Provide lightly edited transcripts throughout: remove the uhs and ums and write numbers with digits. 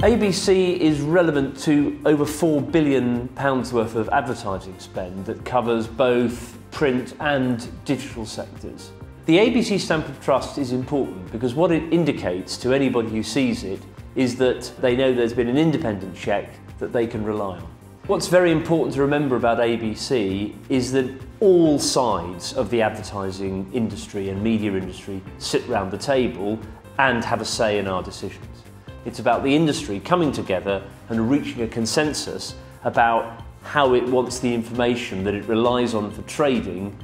ABC is relevant to over £4 billion worth of advertising spend that covers both print and digital sectors. The ABC Stamp of Trust is important because what it indicates to anybody who sees it is that they know there's been an independent check that they can rely on. What's very important to remember about ABC is that all sides of the advertising industry and media industry sit round the table and have a say in our decisions. It's about the industry coming together and reaching a consensus about how it wants the information that it relies on for trading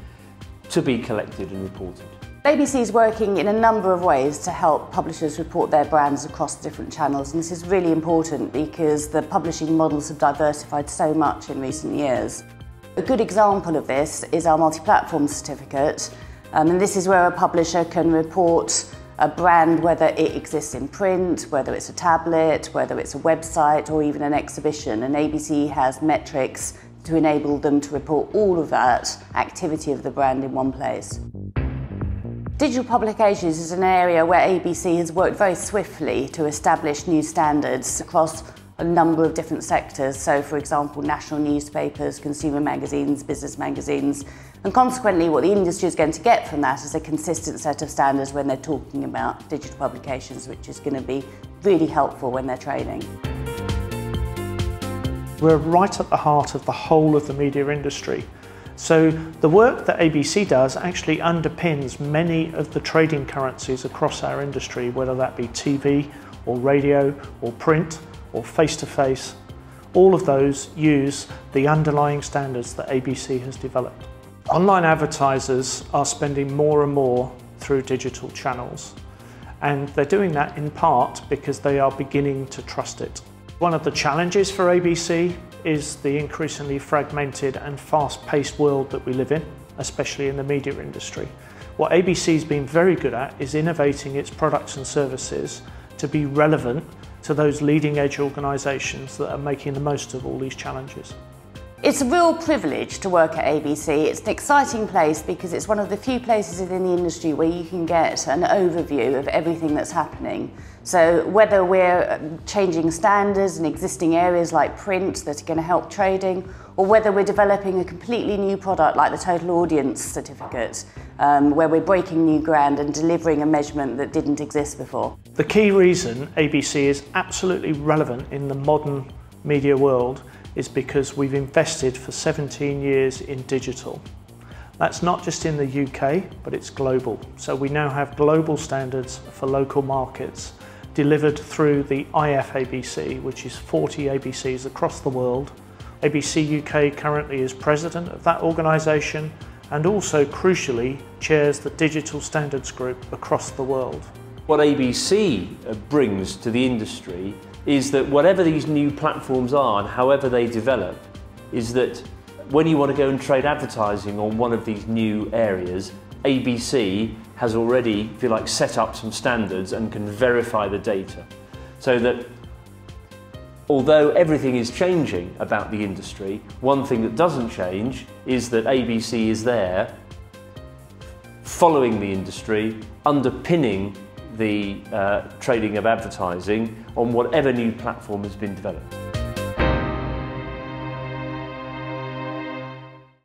to be collected and reported. ABC is working in a number of ways to help publishers report their brands across different channels, and this is really important because the publishing models have diversified so much in recent years. A good example of this is our multi-platform certificate, and this is where a publisher can report a brand, whether it exists in print, whether it's a tablet, whether it's a website or even an exhibition, and ABC has metrics to enable them to report all of that activity of the brand in one place. Digital publications is an area where ABC has worked very swiftly to establish new standards across a number of different sectors. So, for example, national newspapers, consumer magazines, business magazines, and consequently what the industry is going to get from that is a consistent set of standards when they're talking about digital publications, which is going to be really helpful when they're trading. We're right at the heart of the whole of the media industry. So the work that ABC does actually underpins many of the trading currencies across our industry, whether that be TV or radio or print or face-to-face. All of those use the underlying standards that ABC has developed. Online advertisers are spending more and more through digital channels, and they're doing that in part because they are beginning to trust it. One of the challenges for ABC is the increasingly fragmented and fast-paced world that we live in, especially in the media industry. What ABC's been very good at is innovating its products and services to be relevant to those leading-edge organisations that are making the most of all these challenges. It's a real privilege to work at ABC. It's an exciting place because it's one of the few places within the industry where you can get an overview of everything that's happening. So whether we're changing standards in existing areas like print that are going to help trading, or whether we're developing a completely new product like the Total Audience Certificate, where we're breaking new ground and delivering a measurement that didn't exist before. The key reason ABC is absolutely relevant in the modern media world is because we've invested for 17 years in digital. That's not just in the UK, but it's global. So we now have global standards for local markets delivered through the IFABC, which is 40 ABCs across the world. ABC UK currently is president of that organisation and also, crucially, chairs the Digital Standards Group across the world. What ABC brings to the industry is that whatever these new platforms are and however they develop, is that when you want to go and trade advertising on one of these new areas, ABC has already, if you like, set up some standards and can verify the data. So that although everything is changing about the industry, one thing that doesn't change is that ABC is there following the industry, underpinning the trading of advertising on whatever new platform has been developed.